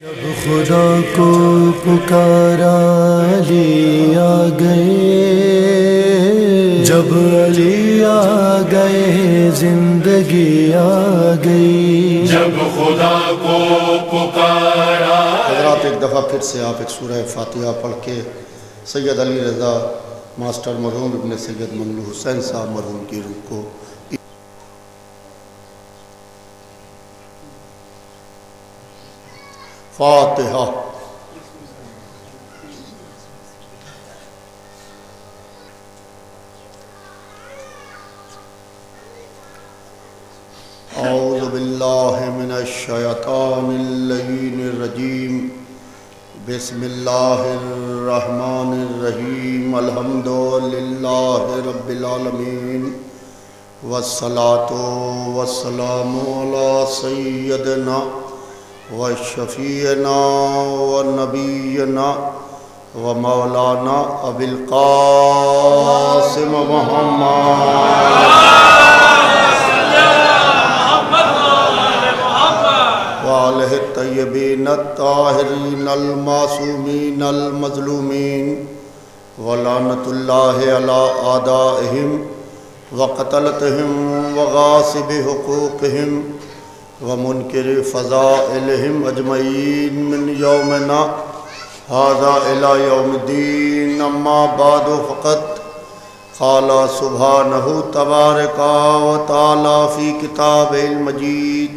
جب خدا کو پکارا علی آ گئے، جب علی آ گئے زندگی آ گئی، جب خدا کو پکارا۔ حضرات ایک دفعہ پھر سے آپ ایک سورہ فاتحہ پڑھ کے سید علی رضا ماسٹر مرحوم ابن سید مملو حسین صاحب مرحوم کی روح کو فاتحہ۔ اعوذ باللہ من الشیطان اللعین الرجیم، بسم اللہ الرحمن الرحیم، الحمد للہ رب العالمین، والصلاة والسلام علی سیدنا وشفیعنا ونبینا ومولانا ابی القاسم محمد وآلہ الطیبین الطاہرین المعصومین المظلومین، ولعنۃ اللہ علی اعدائہم وقتلتہم وغاصب حقوقہم ومنکر فضائلہم اجمعین من یومنا ھذا الی یوم الدین، اما بعد فقط قال سبحانہ تبارک و تعالی فی کتابہ المجید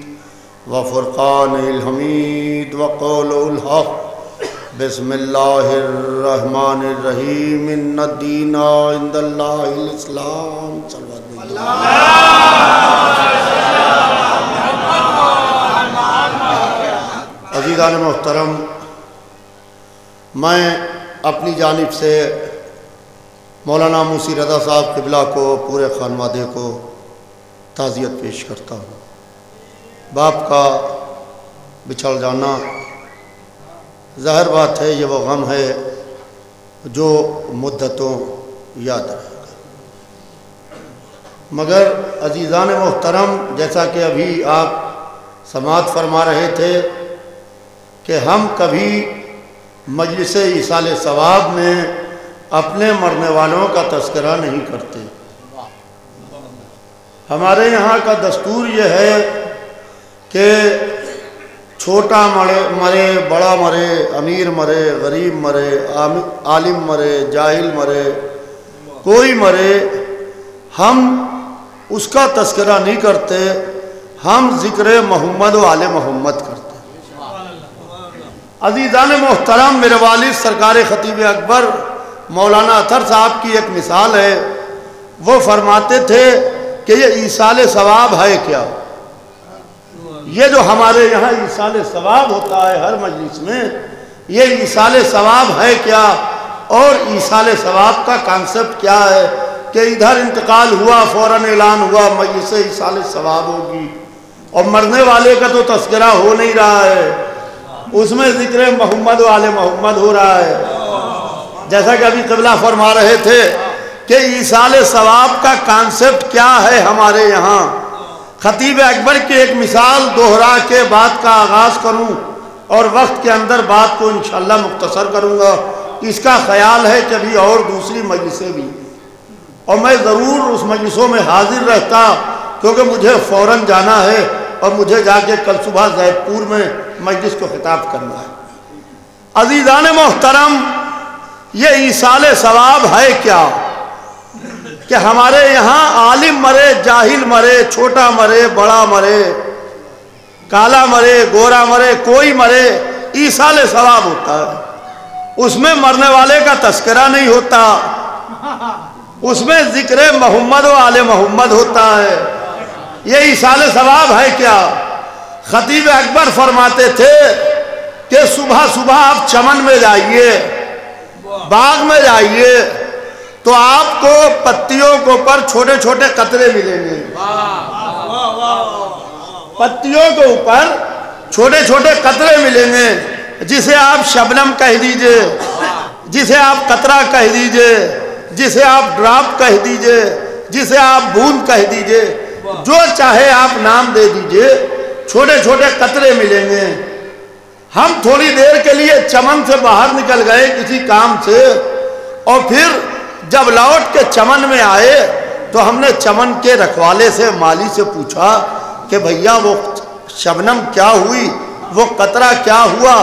وفرقان الحمید وقول الحق، بسم اللہ الرحمن الرحیم، ان الدین عند اللہ الاسلام۔ صلوات عزیزان محترم، میں اپنی جانب سے مولانا موسی رضا صاحب قبلہ کو، پورے خانوادے کو تعزیت پیش کرتا ہوں۔ باپ کا بچھڑ جانا ظاہر بات ہے، یہ وہ غم ہے جو مدتوں یاد رہے گا۔ مگر عزیزان محترم، جیسا کہ ابھی آپ سماعت فرما رہے تھے کہ ہم کبھی مجلس ایصال ثواب میں اپنے مرنے والوں کا تذکرہ نہیں کرتے۔ ہمارے یہاں کا دستور یہ ہے کہ چھوٹا مرے، بڑا مرے، امیر مرے، غریب مرے، عالم مرے، جاہل مرے، کوئی مرے، ہم اس کا تذکرہ نہیں کرتے، ہم ذکر محمد و آل محمد کرتے۔ عزیزان محترم، میرے والد سرکار خطیب اکبر مولانا اطہر صاحب کی ایک مثال ہے۔ وہ فرماتے تھے کہ یہ ایصال ثواب ہے کیا؟ یہ جو ہمارے یہاں ایصال ثواب ہوتا ہے ہر مجلس میں، یہ ایصال ثواب ہے کیا؟ اور ایصال ثواب کا کانسیپٹ کیا ہے کہ ادھر انتقال ہوا، فوراً اعلان ہوا مجلس ایصال ثواب ہوگی، اور مرنے والے کا تو تذکرہ ہو نہیں رہا ہے، اس میں ذکر محمد و آل محمد ہو رہا ہے۔ جیسا کہ ابھی قبلہ فرما رہے تھے کہ ایصال ثواب کا کانسیپٹ کیا ہے ہمارے یہاں۔ خطیب اکبر کی ایک مثال دوہرا کے بات کا آغاز کروں اور وقت کے اندر بات کو انشاءاللہ مختصر کروں گا۔ اس کا خیال ہے کہ ابھی اور دوسری مجلسیں بھی، اور میں ضرور اس مجلسوں میں حاضر رہتا، کیونکہ مجھے فوراً جانا ہے اور مجھے جا کے کل صبح زید پور میں مجلس کو خطاب کرنا ہے۔ عزیزان محترم، یہ ایصال ثواب ہے کیا کہ ہمارے یہاں عالم مرے، جاہل مرے، چھوٹا مرے، بڑا مرے، کالا مرے، گورا مرے، کوئی مرے، ایصال ثواب ہوتا ہے۔ اس میں مرنے والے کا تذکرہ نہیں ہوتا، اس میں ذکر محمد و آل محمد ہوتا ہے۔ یہ ایصال ثواب ہے کیا؟ خطیب اکبر فرماتے تھے کہ صبح صبح آپ چمن میں جائیے، باغ میں جائیے، تو آپ کو پتیوں کے اوپر چھوٹے چھوٹے قطرے ملیں گے۔ پتیوں کے اوپر چھوٹے چھوٹے قطرے ملیں گے، جسے آپ شبنم کہہ دیجئے، جسے آپ قطرہ کہہ دیجئے، جسے آپ ڈراپ کہہ دیجئے، جسے آپ بوند کہہ دیجئے، جو چاہے آپ نام دے دیجئے، چھوٹے چھوٹے قطرے ملیں گے۔ ہم تھوڑی دیر کے لیے چمن سے باہر نکل گئے کسی کام سے، اور پھر جب لوٹ کے چمن میں آئے تو ہم نے چمن کے رکھوالے سے، مالی سے پوچھا کہ بھیا وہ شبنم کیا ہوئی، وہ قطرہ کیا ہوا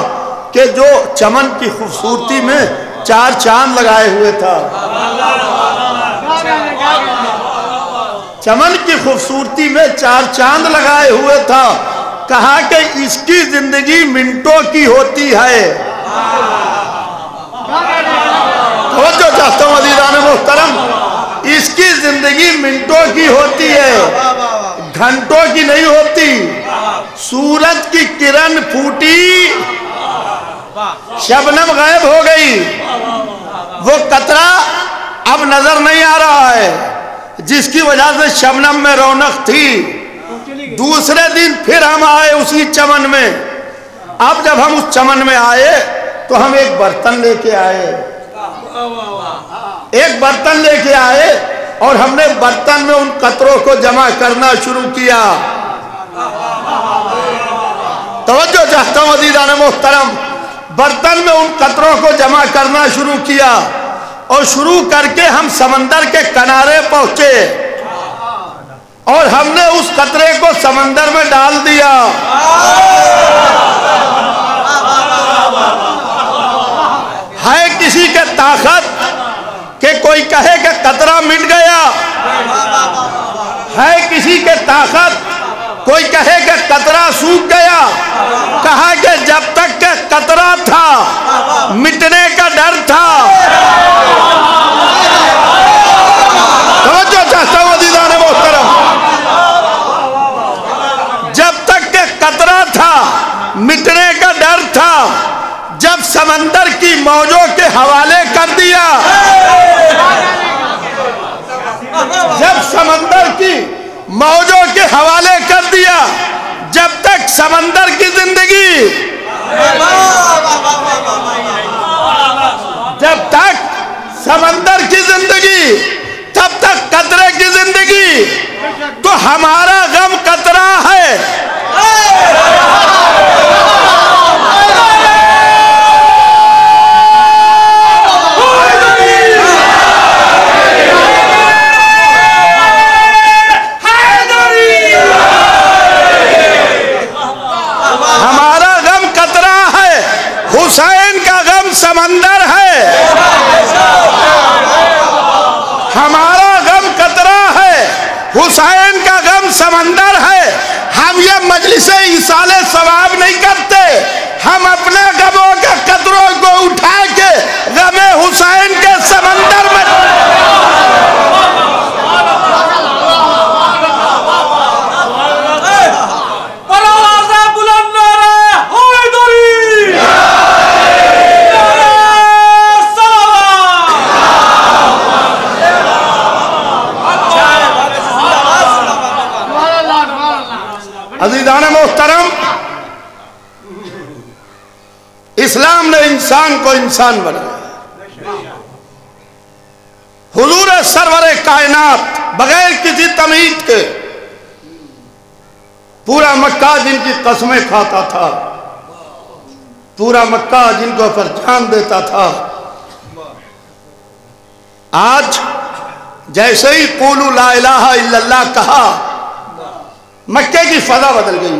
کہ جو چمن کی خوبصورتی میں 4 چاند لگائے ہوئے تھا؟ چمن کی خوبصورتی میں 4 چاند لگائے ہوئے تھا۔ کہا کہ اس کی زندگی منٹوں کی ہوتی ہے۔ توجہ چاہتا ہوں عزیزان محترم، اس کی زندگی منٹوں کی ہوتی ہے، گھنٹوں کی نہیں ہوتی۔ سورج کی کرن پھوٹی، شبنم غائب ہو گئی، وہ قطرہ اب نظر نہیں آ رہا ہے، جس کی وجہ سے شبنم میں رونق تھی۔ دوسرے دن پھر ہم آئے اسی چمن میں۔ اب جب ہم اس چمن میں آئے تو ہم ایک برتن لے کے آئے، ایک برتن لے کے آئے اور ہم نے برتن میں ان قطروں کو جمع کرنا شروع کیا۔ توجہ چاہتا ہوں عزیزان محترم، برتن میں ان قطروں کو جمع کرنا شروع کیا، اور شروع کر کے ہم سمندر کے کنارے پہنچے، اور ہم نے اس قطرے کو سمندر میں ڈال دیا۔ ہے کسی کے طاقت کہ کوئی کہے کہ قطرہ مٹ گیا؟ ہے کسی کے طاقت کوئی کہے کہ قطرہ سوکھ گیا؟ کہا کہ جب تک کہ قطرہ تھا مٹنے کا ڈر تھا۔ توجہ چاہتا ہوں عزیزان محترم، جب تک کہ قطرہ تھا مٹنے کا ڈر تھا، جب سمندر کی موجوں کے حوالے کر دیا، جب سمندر کی موجوں کے حوالے کر دیا، جب تک سمندر کی زندگی، جب تک سمندر کی زندگی، تب تک قطرے کی زندگی۔ تو ہمارا غم قطرہ ہے۔ ہمارا غم قطرہ ہے، حسین کا غم سمندر ہے۔ ہمارا غم قطرہ ہے، حسین کا غم سمندر ہے۔ ہم یہ مجلس ایصال ثواب نہیں کرتے، ہم اپنے غموں کے قطروں کو اٹھا کے غم حسین کے سمندر میں عزیزان محترم، اسلام نے انسان کو انسان بنایا۔ حضور سرور کائنات بغیر کسی تمہید کے پورا مکہ جن کی قسمیں کھاتا تھا، پورا مکہ جن کو پر جان دیتا تھا، آج جیسے ہی قولوا لا الہ الا اللہ کہا، مکے کی فضا بدل گئی۔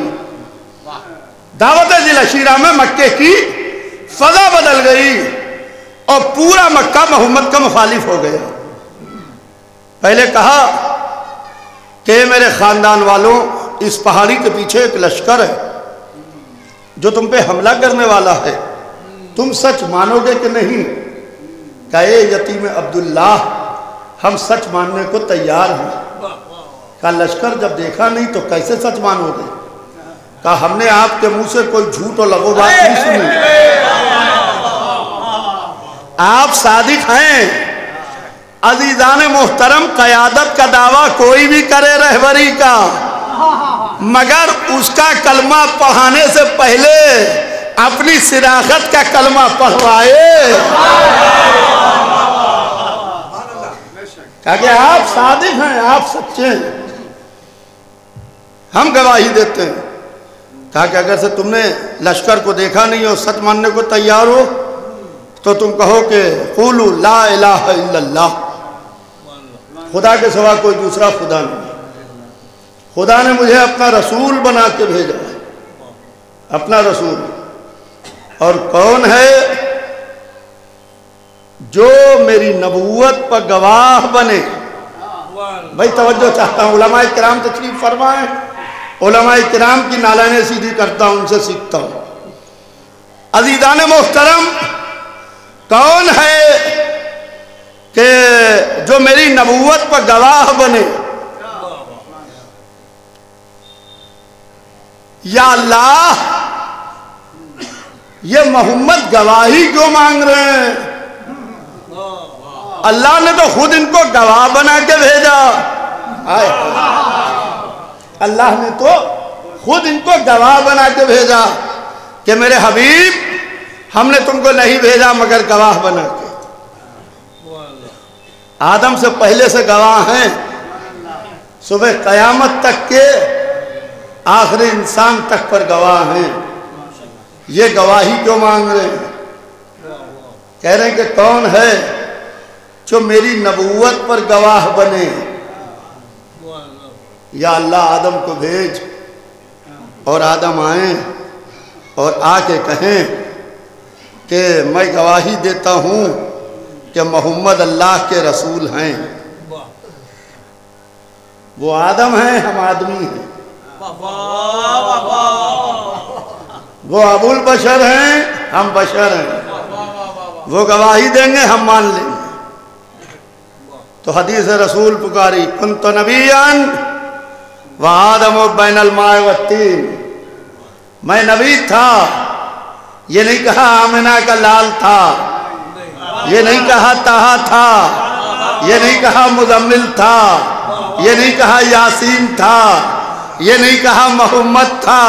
دعوت ذی العشیرہ میں مکے کی فضا بدل گئی، اور پورا مکہ محمد کا مخالف ہو گیا۔ پہلے کہا کہ میرے خاندان والوں، اس پہاڑی کے پیچھے ایک لشکر ہے جو تم پہ حملہ کرنے والا ہے، تم سچ مانو گے کہ نہیں؟ کہے یتیم عبداللہ، ہم سچ ماننے کو تیار ہیں۔ کہا لشکر جب دیکھا نہیں تو کیسے سچ مانو گے؟ کہا ہم نے آپ کے منہ سے کوئی جھوٹ اور لغو بات نہیں سنی، آپ صادق ہیں۔ عزیزان محترم، قیادت کا دعویٰ کوئی بھی کرے رہبری کا، مگر اس کا کلمہ پڑھانے سے پہلے اپنی صداقت کا کلمہ پڑھوائے۔ کہا کہ آپ صادق ہیں، آپ سچے ہیں، ہم گواہی دیتے ہیں۔ کہا کہ اگر سے تم نے لشکر کو دیکھا نہیں اور سچ ماننے کو تیار ہو تو تم کہو کہ قولوا لا الہ الا اللہ، خدا کے سوا کوئی دوسرا خدا نہیں، خدا نے مجھے اپنا رسول بنا کے بھیجا ہے، اپنا رسول۔ اور کون ہے جو میری نبوت پر گواہ بنے؟ بھائی توجہ چاہتا ہوں، علماء کرام تشریف فرمائیں، علماء کرام کی نالائنیں سیدھی کرتا ہوں، ان سے سیکھتا ہوں۔ عزیزان محترم، کون ہے کہ جو میری نبوت پر گواہ بنے؟ یا اللہ، یہ محمد گواہی کیوں مانگ رہے ہیں؟ اللہ نے تو خود ان کو گواہ بنا کے بھیجا، اللہ نے تو خود ان کو گواہ بنا کے بھیجا کہ میرے حبیب، ہم نے تم کو نہیں بھیجا مگر گواہ بنا کے۔ آدم سے پہلے سے گواہ ہیں، صبح قیامت تک کے آخری انسان تک پر گواہ ہیں۔ یہ گواہی کیوں مانگ رہے ہیں؟ کہہ رہے ہیں کہ کون ہے جو میری نبوت پر گواہ بنے؟ یا اللہ آدم کو بھیج، اور آدم آئیں اور آ کے کہیں کہ میں گواہی دیتا ہوں کہ محمد اللہ کے رسول ہیں۔ وہ آدم ہیں، ہم آدمی ہیں، وہ ابو البشر ہیں، ہم بشر ہیں۔ وہ گواہی دیں گے، ہم مان لیں گے۔ تو حدیث رسول پکاری، کنت نبیان وآدم بین الماء والطین، میں نبی تھا، یہ نہیں کہا آمنہ کا لال تھا، یہ نہیں کہا طہا تھا، یہ نہیں کہا مزمل تھا، یہ نہیں کہا یاسین تھا، یہ نہیں کہا محمد تھا،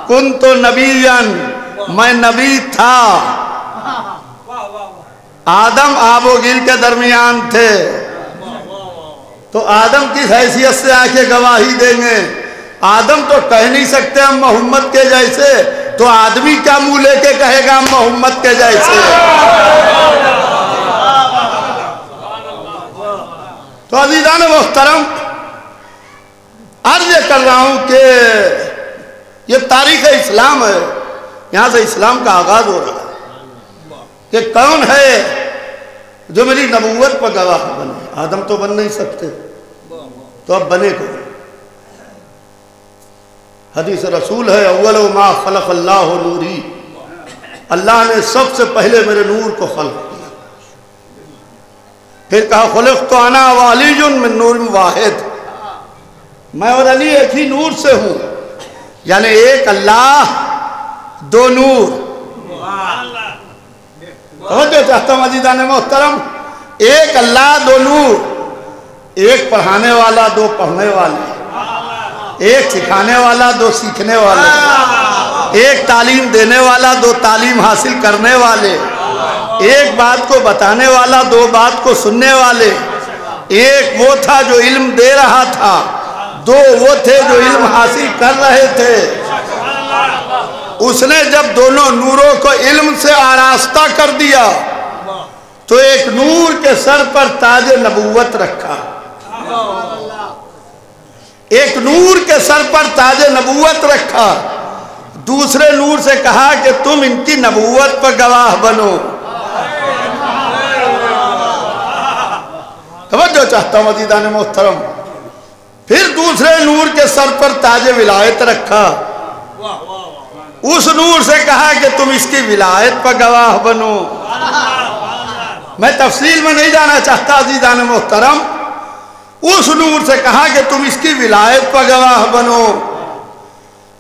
کنت نبیان، میں نبی تھا۔ آدم آب و گل کے درمیان تھے، تو آدم کس حیثیت سے آ کے گواہی دیں گے؟ آدم تو کہہ نہیں سکتے ہم محمد کے جیسے، تو آدمی کیا منہ لے کے کہے گا ہم محمد کے جیسے؟ تو عزیزان محترم، عرض کر رہا ہوں کہ یہ تاریخ اسلام ہے، یہاں سے اسلام کا آغاز ہو رہا ہے کہ کون ہے جو میری نبوت پر گواہ بنے؟ آدم تو بن نہیں سکتے، تو اب بنے کو حدیث رسول ہے، اول ما خلق اللہ نوری، اللہ نے سب سے پہلے میرے نور کو خلق کیا۔ پھر کہا خلقت انا وعلی من نور واحد، میں اور علی ایک ہی نور سے ہوں، یعنی ایک اللہ دو نور۔ توجہ چاہتا ہوں عزیزان محترم، ایک اللہ دو نور، ایک پڑھانے والا دو پڑھنے والے، ایک سکھانے والا دو سیکھنے والے، ایک تعلیم دینے والا دو تعلیم حاصل کرنے والے، ایک بات کو بتانے والا دو بات کو سننے والے، ایک وہ تھا جو علم دے رہا تھا، دو وہ تھے جو علم حاصل کر رہے تھے۔ اس نے جب دونوں نوروں کو علم سے آراستہ کر دیا تو ایک نور کے سر پر تاج نبوت رکھا، ایک نور کے سر پر تاج نبوت رکھا، دوسرے نور سے کہا کہ تم ان کی نبوت پر گواہ بنو۔ توجہ چاہتا ہوں عزیزان محترم، پھر دوسرے نور کے سر پر تاج ولایت رکھا، اس نور سے کہا کہ تم اس کی ولایت پر گواہ بنو۔ میں تفصیل میں نہیں جانا چاہتا عزیزان محترم، اس نور سے کہا کہ تم اس کی ولایت پر گواہ بنو۔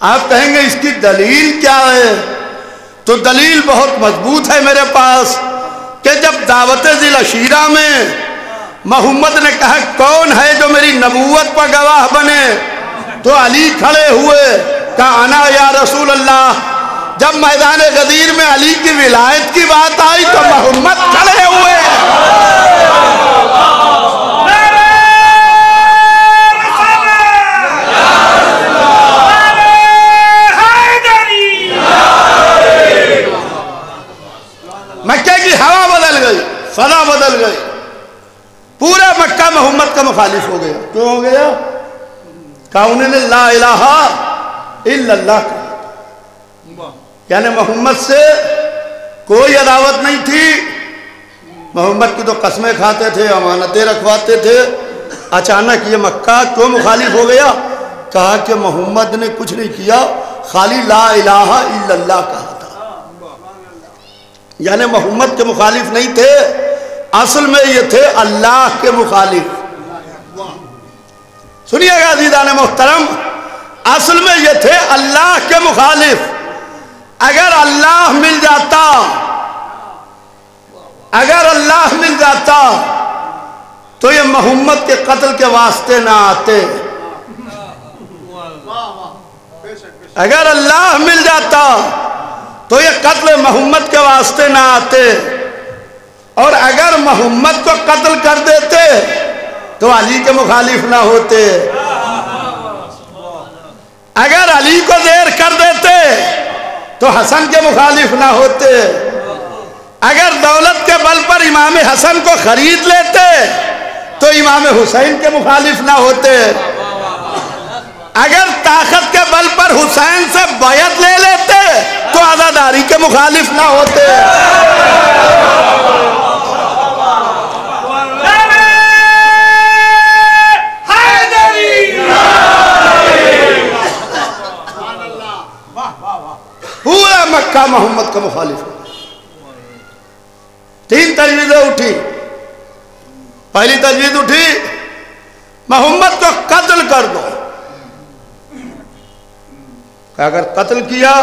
آپ کہیں گے اس کی دلیل کیا ہے؟ تو دلیل بہت مضبوط ہے میرے پاس، کہ جب دعوت ذی العشیرہ میں محمد نے کہا کون ہے جو میری نبوت پر گواہ بنے، تو علی کھڑے ہوئے، کہا انا یا رسول اللہ۔ جب میدان غدیر میں علی کی ولایت کی بات آئی تو محمد کھڑے ہوئے۔ فضا بدل گئی، پورا مکہ محمد کا مخالف ہو گیا۔ کیوں ہو گیا؟ کہ انہوں نے لا الہ الا اللہ کہا، یعنی محمد سے کوئی عداوت نہیں تھی، محمد کی تو قسمیں کھاتے تھے، امانتیں رکھواتے تھے۔ اچانک یہ مکہ کیوں مخالف ہو گیا؟ کہا کہ محمد نے کچھ نہیں کیا، خالی لا الہ الا اللہ کہا تھا، یعنی محمد کے مخالف نہیں تھے، اصل میں یہ تھے اللہ کے مخالف۔ سنیے گا عزیزان محترم، اصل میں یہ تھے اللہ کے مخالف۔ اگر اللہ مل جاتا، اگر اللہ مل جاتا تو یہ محمد کے قتل کے واسطے نہ آتے۔ اگر اللہ مل جاتا تو یہ قتل محمد کے واسطے نہ آتے، اور اگر محمد کو قتل کر دیتے تو علی کے مخالف نہ ہوتے، اگر علی کو زیر کر دیتے تو حسن کے مخالف نہ ہوتے، اگر دولت کے بل پر امام حسن کو خرید لیتے تو امام حسین کے مخالف نہ ہوتے، اگر طاقت کے بل پر حسین سے بیعت لے لیتے تو عزاداری کے مخالف نہ ہوتے۔ پورا مکہ محمد کا مخالف ہے۔ تین تجویزیں اٹھی۔ پہلی تجویز اٹھی محمد کو قتل کر دو، کہ اگر قتل کیا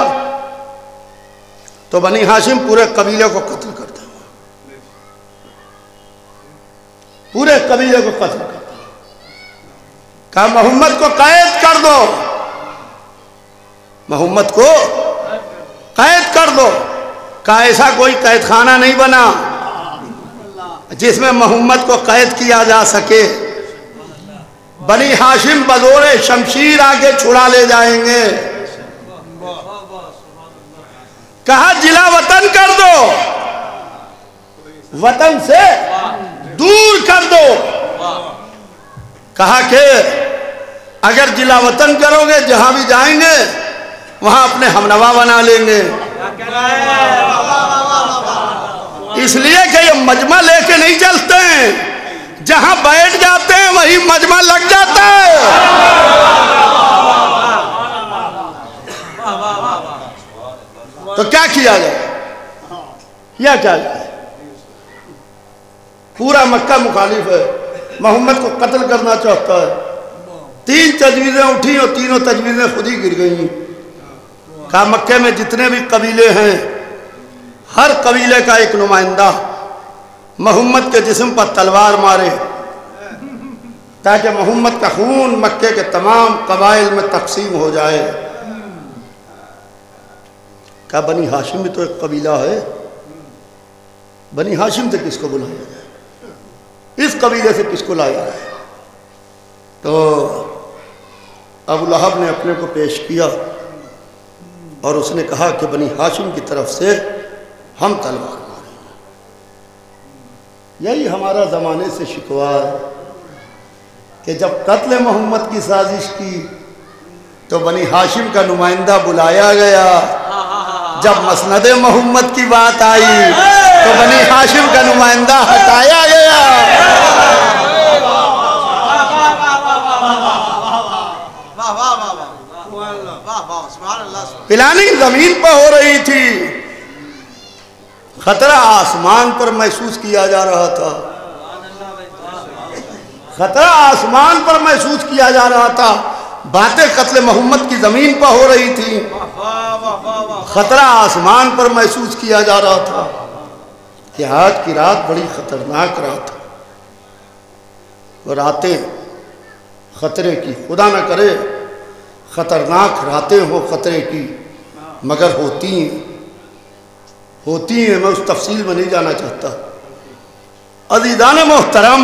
تو بنی ہاشم پورے قبیلے کو قتل کر دے، پورے قبیلے کو قتل کر دے۔ کہا محمد کو قید کر دو، محمد کو قید کر دو۔ کہا ایسا کوئی قید خانہ نہیں بنا جس میں محمد کو قید کیا جا سکے، بنی ہاشم بزور شمشیر آگے چھڑا لے جائیں گے۔ کہا جلا وطن کر دو، وطن سے دور کر دو۔ کہا کہ اگر جلا وطن کرو گے جہاں بھی جائیں گے وہاں اپنے ہمنوا بنا لیں گے، اس لیے کہ یہ مجمع لے کے نہیں چلتے ہیں، جہاں بیٹھ جاتے ہیں وہی مجمع لگ جاتا ہے۔ تو کیا کیا جائے؟ کیا جائے؟ پورا مکہ مخالف ہے، محمد کو قتل کرنا چاہتا ہے۔ تین تجویزیں اٹھی اور تینوں تجویزیں خود ہی گر گئیں۔ کہا مکے میں جتنے بھی قبیلے ہیں ہر قبیلے کا ایک نمائندہ محمد کے جسم پر تلوار مارے تاکہ محمد کا خون مکے کے تمام قبائل میں تقسیم ہو جائے۔ کہا بنی ہاشم بھی تو ایک قبیلہ ہے، بنی ہاشم سے کس کو بلایا جائے، اس قبیلے سے کس کو لایا جائے؟ تو ابو لہب نے اپنے کو پیش کیا اور اس نے کہا کہ بنی ہاشم کی طرف سے ہم تلوار ماریں گے۔ یہی ہمارا زمانے سے شکوہ ہے کہ جب قتل محمد کی سازش کی تو بنی ہاشم کا نمائندہ بلایا گیا، جب مسند محمد کی بات آئی تو بنی ہاشم کا نمائندہ ہٹایا گیا۔ پلاننگ زمین پر ہو رہی تھی، خطرہ آسمان پر محسوس کیا جا رہا تھا، خطرہ آسمان پر محسوس کیا جا رہا تھا، باتیں قتل محمد کی زمین پر ہو رہی تھی، خطرہ آسمان پر محسوس کیا جا رہا تھا کہ آج کی رات بڑی خطرناک رات ہے۔ وہ راتیں خطرے کی، خدا نہ کرے خطرناک راتیں ہو خطرے کی، مگر ہوتی ہیں، میں اس تفصیل میں نہیں جانا چاہتا۔ عزیزان محترم،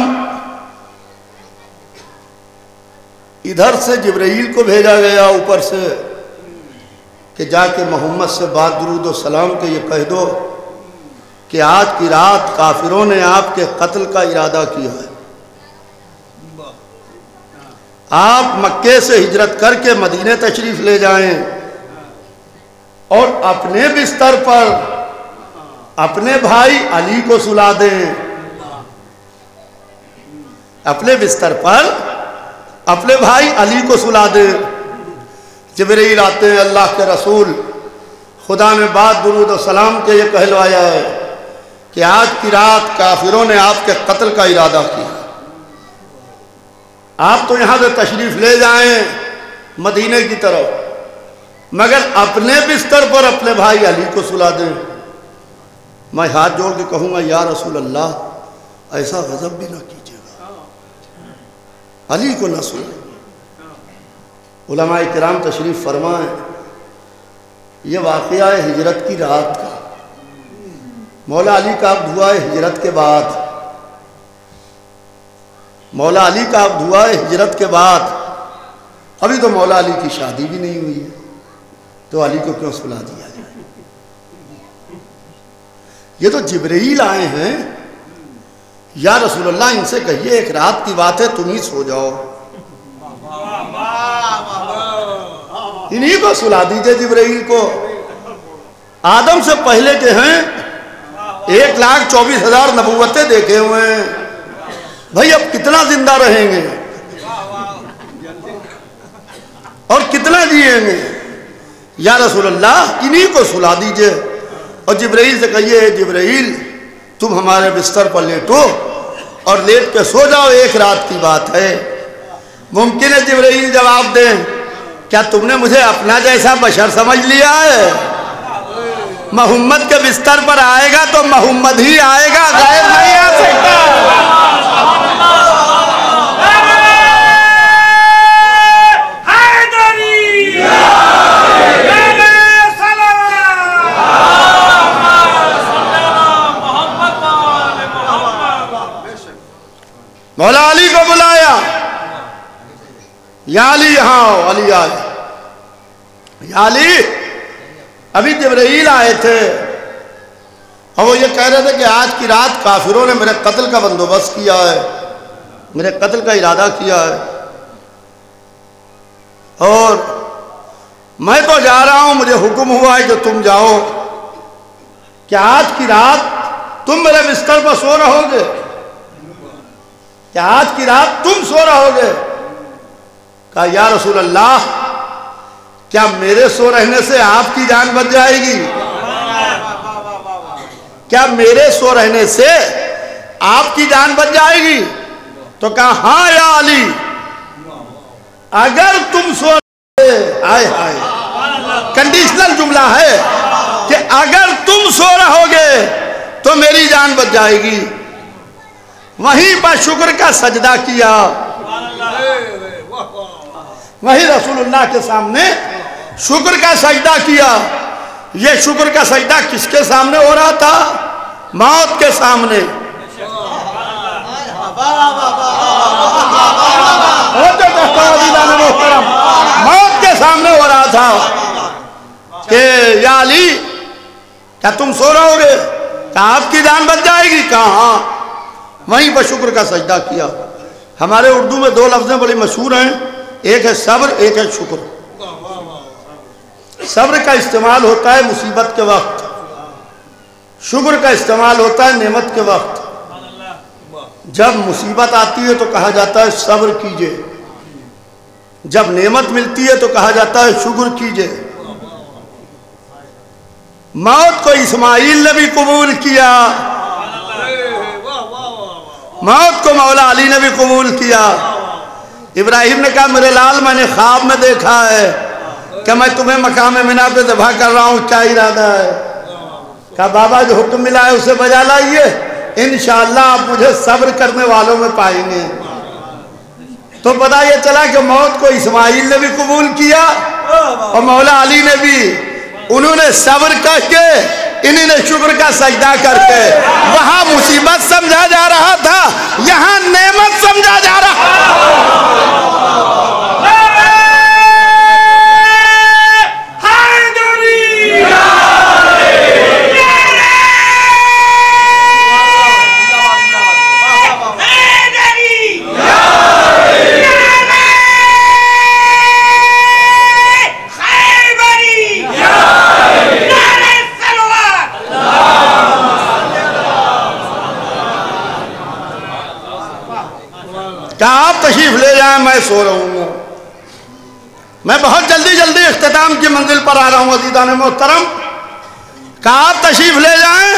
ادھر سے جبرائیل کو بھیجا گیا اوپر سے کہ جا کے محمد سے بات درود و سلام کے یہ کہہ دو کہ آج کی رات کافروں نے آپ کے قتل کا ارادہ کیا ہے۔ آپ مکے سے ہجرت کر کے مدینے تشریف لے جائیں اور اپنے بستر پر اپنے بھائی علی کو سلا دیں۔ اپنے بستر پر اپنے بھائی علی کو سلا دیں۔ جبرائیل آتے ہیں، اللہ کے رسول خدا نے بات درود و سلام کے یہ کہلوایا ہے کہ آج کی رات کافروں نے آپ کے قتل کا ارادہ کیا۔ آپ تو یہاں سے تشریف لے جائیں مدینے کی طرف، مگر اپنے بستر پر اپنے بھائی علی کو سلا دیں۔ میں ہاتھ جوڑ کے کہوں گا یا رسول اللہ ایسا غضب بھی نہ کیجیے گا، علی کو نہ سلائیں۔ علماء کرام تشریف فرمائیں، یہ واقعہ ہے ہجرت کی رات کا۔ مولا علی کا عقد ہوا ہے ہجرت کے بعد، مولا علی کا عقد ہوا ہے ہجرت کے بعد۔ ابھی تو مولا علی کی شادی بھی نہیں ہوئی ہے، تو علی کو کیوں سلا دیا جائے؟ یہ تو جبرائیل آئے ہیں، یا رسول اللہ ان سے کہیے ایک رات کی بات ہے تم ہی سو جاؤ، انہی کو سلا دیجئے جبرائیل کو۔ آدم سے پہلے کے ہیں 1,24,000 نبوتیں دیکھے ہوئے ہیں، بھائی اب کتنا زندہ رہیں گے اور کتنا جیئیں گے؟ یا رسول اللہ انہی کو سلا دیجئے اور جبرائیل سے کہیے جبرائیل تم ہمارے بستر پر لیٹو اور لیٹ کے سو جاؤ، ایک رات کی بات ہے۔ ممکن ہے جبرائیل جواب دیں کیا تم نے مجھے اپنا جیسا بشر سمجھ لیا ہے؟ محمد کے بستر پر آئے گا تو محمد ہی آئے گا، غیر نہیں آ سکتا۔ مولا علی کو بلایا، یا علی یہاں آؤ۔ علی آئے، یا علی ابھی جبرائیل آئے تھے اور وہ یہ کہہ رہے تھے کہ آج کی رات کافروں نے میرے قتل کا بندوبست کیا ہے، میرے قتل کا ارادہ کیا ہے، اور میں تو جا رہا ہوں، مجھے حکم ہوا ہے کہ تم جاؤ، کہ آج کی رات تم میرے بستر پر سو رہو گے، کہ آج کی رات تم سو رہو گے۔ کہا یا رسول اللہ کیا میرے سو رہنے سے آپ کی جان بچ جائے گی؟ کیا میرے سو رہنے سے آپ کی جان بچ جائے گی؟ تو کہا ہاں یا علی، اگر تم سو رہے، آئے ہائے کنڈیشنل جملہ ہے کہ اگر تم سو رہو گے تو میری جان بچ جائے گی۔ وہیں پر شکر کا سجدہ کیا، وہیں رسول اللہ کے سامنے شکر کا سجدہ کیا۔ یہ شکر کا سجدہ کس کے سامنے ہو رہا تھا؟ موت کے سامنے۔ موت کے سامنے ہو رہا تھا کہ یا علی کیا تم سو رہو گے؟ کہا آپ کی جان بچ جائے گی؟ کہا ہاں۔ وہیں پر شکر کا سجدہ کیا۔ ہمارے اردو میں دو لفظیں بڑی مشہور ہیں، ایک ہے صبر، ایک ہے شکر۔ صبر کا استعمال ہوتا ہے مصیبت کے وقت، شکر کا استعمال ہوتا ہے نعمت کے وقت۔ جب مصیبت آتی ہے تو کہا جاتا ہے صبر کیجئے، جب نعمت ملتی ہے تو کہا جاتا ہے شکر کیجئے۔ موت کو اسماعیل نے بھی قبول کیا، موت کو مولا علی نے بھی قبول کیا۔ ابراہیم نے کہا میرے لال میں نے خواب میں دیکھا ہے کہ میں تمہیں مقام منی پہ ذبح کر رہا ہوں، کیا ارادہ ہے؟ کہا بابا جو حکم ملا ہے اسے بجا لائیے، انشاءاللہ آپ مجھے صبر کرنے والوں میں پائیں گے۔ تو پتہ یہ چلا کہ موت کو اسماعیل نے بھی قبول کیا اور مولا علی نے بھی۔ انہوں نے صبر کر کے، انہوں نے شکر کا سجدہ کر کے۔ وہاں مصیبت سمجھا جا رہا تھا، یہاں نعمت سمجھا جا رہا آپ تشریف لے جائیں، میں سو رہوں گا۔ میں بہت جلدی اختتام کی منزل پر آ رہا ہوں عزیزان محترم۔ کہا آپ تشریف لے جائیں،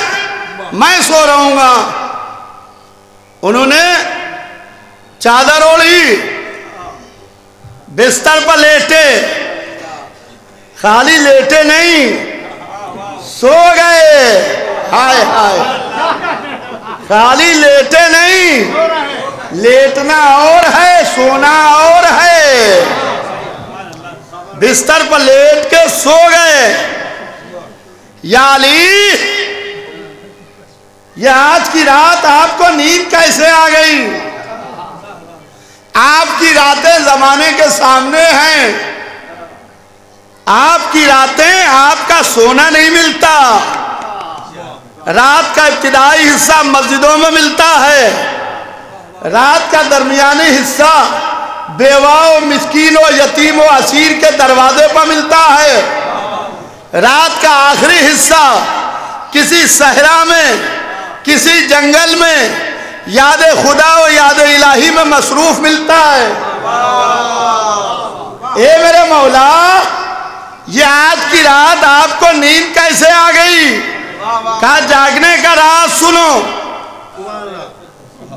میں سو رہوں گا۔ انہوں نے چادر اوڑھی، بستر پر لیٹے، خالی لیٹے نہیں، سو گئے۔ ہائے ہائے، خالی لیٹے نہیں، لیٹنا اور ہے، سونا اور ہے۔ بستر پر لیٹ کے سو گئے۔ یا علی، یہ آج کی رات آپ کو نیند کیسے آ گئی؟ آپ کی راتیں زمانے کے سامنے ہیں، آپ کی راتیں، آپ کا سونا نہیں ملتا۔ رات کا ابتدائی حصہ مسجدوں میں ملتا ہے، رات کا درمیانی حصہ بیواؤں، مسکینوں، یتیموں، اسیر کے دروازے پر ملتا ہے۔ رات کا آخری حصہ کسی صحرا میں، کسی جنگل میں یاد خدا و یاد الہی میں مصروف ملتا ہے۔ اے میرے مولا، یہ آج کی رات آپ کو نیند کیسے آ گئی؟ کہا جاگنے کا راز سنو،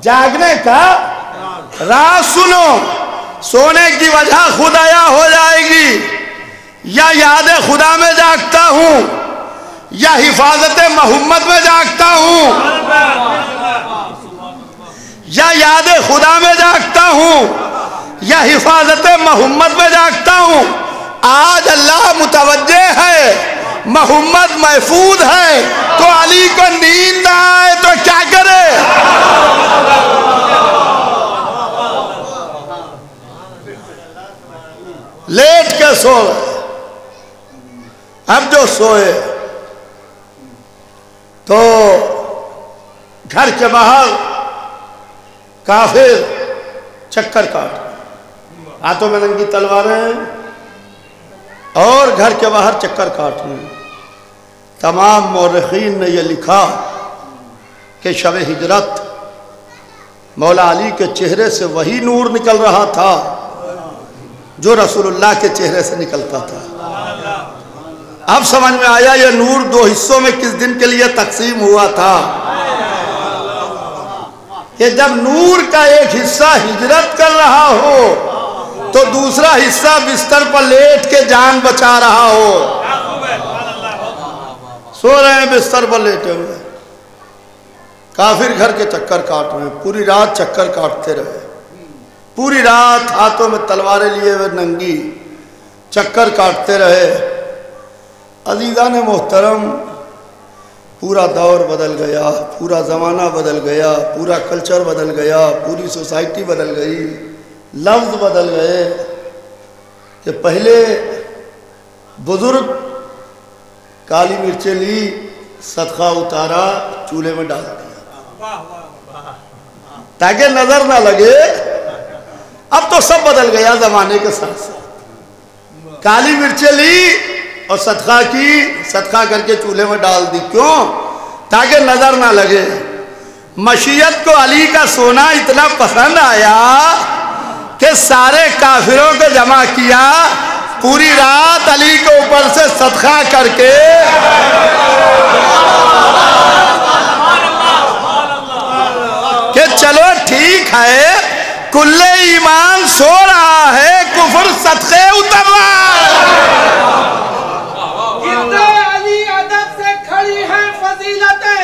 جاگنے کا راز سنو۔ سونے کی وجہ خدایا ہو جائے گی، یا یاد خدا میں جاگتا ہوں، یا حفاظت محمد میں جاگتا ہوں، یا یاد خدا میں جاگتا ہوں، یا حفاظت محمد میں جاگتا ہوں۔ آج اللہ متوجہ ہے، محمد محفوظ ہے، تو علی کو نیند نہ آئے تو کیا کرے؟ لیٹ کے سو گئے۔ اب جو سوئے تو گھر کے باہر کافر چکر کاٹ، ہاتھوں میں ننگی تلواریں اور گھر کے باہر چکر کاٹ رہے ہیں۔ تمام مورخین نے یہ لکھا کہ شب ہجرت مولا علی کے چہرے سے وہی نور نکل رہا تھا جو رسول اللہ کے چہرے سے نکلتا تھا۔ اب سمجھ میں آیا یہ نور دو حصوں میں کس دن کے لیے تقسیم ہوا تھا، کہ جب نور کا ایک حصہ ہجرت کر رہا ہو تو دوسرا حصہ بستر پر لیٹ کے جان بچا رہا ہو۔ سو رہے ہیں بستر پر لیٹے ہوئے، کافر گھر کے چکر کاٹ رہے ہیں، پوری رات چکر کاٹتے رہے، پوری رات ہاتھوں میں تلواریں لیے ہوئے ننگی چکر کاٹتے رہے۔ عزیزان محترم، پورا دور بدل گیا، پورا زمانہ بدل گیا، پورا کلچر بدل گیا، پوری سوسائٹی بدل گئی، لفظ بدل گئے کہ پہلے بزرگ کالی مرچیں لی، صدقہ اتارا، چولہے میں ڈال دیا تاکہ نظر نہ لگے۔ اب تو سب بدل گیا زمانے کے ساتھ ساتھ۔ کالی مرچیں لی اور صدقہ کی، صدقہ کر کے چولہے میں ڈال دی، کیوں؟ تاکہ نظر نہ لگے۔ مشیت کو علی کا سونا اتنا پسند آیا کہ سارے کافروں کو جمع کیا، پوری رات علی کے اوپر سے صدقہ کر کے کہ چلو ٹھیک ہے، کل ایمان سو رہا ہے، کفر صدقے اتر رہا ہے۔ گردے علی ادب سے کھڑی ہیں فضیلتیں،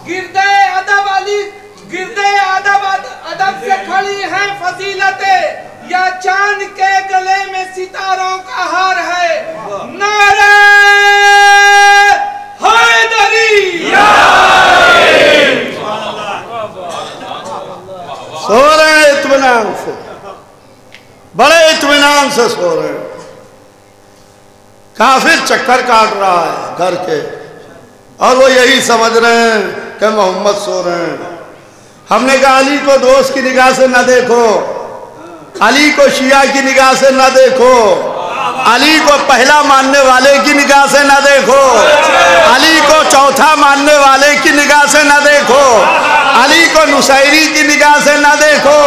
گردے ادب علی، گردے ادب سے کھڑی ہیں فضیلتیں، یا چاند کے گلے میں ستاروں کا ہار ہے۔ نعرہ حیدری، سو رہے ہیں اطمینان سے، بڑے اطمینان سے سو رہے ہیں۔ کافر چکر کاٹ رہا ہے گھر کے، اور وہ یہی سمجھ رہے ہیں کہ محمد سو رہے ہیں۔ ہم نے کہا علی کو دوست کی نگاہ سے نہ دیکھو، علی کو شیعہ کی نگاہ سے نہ دیکھو، علی کو پہلا ماننے والے کی نگاہ سے نہ دیکھو، علی کو چوتھا ماننے والے کی نگاہ سے نہ دیکھو، علی کو نصیری کی نگاہ سے نہ دیکھو،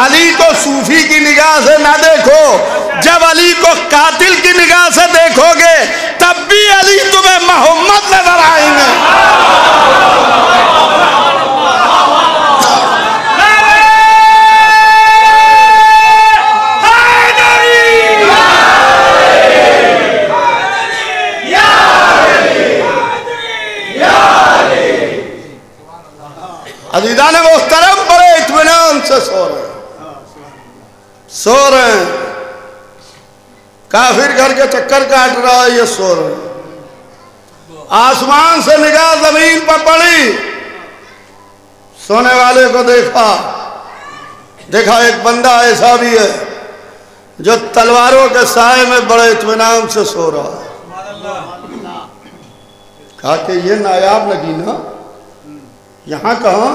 علی کو صوفی کی نگاہ سے نہ دیکھو، جب علی کو قاتل کی نگاہ سے دیکھو گے تب بھی علی تمہیں محمد نظر آئیں گے۔ عزیزان محترم بڑے اطمینان سے سو رہے ہیں، کافر گھر کے چکر کاٹ رہا ہے، یہ سو رہے ہیں۔ آسمان سے نگاہ زمین پر پڑی، سونے والے کو دیکھا ایک بندہ ایسا بھی ہے جو تلواروں کے سائے میں بڑے اطمینان سے سو رہا ہے۔ کہا کہ یہ نایاب نگینہ یہاں کہاں،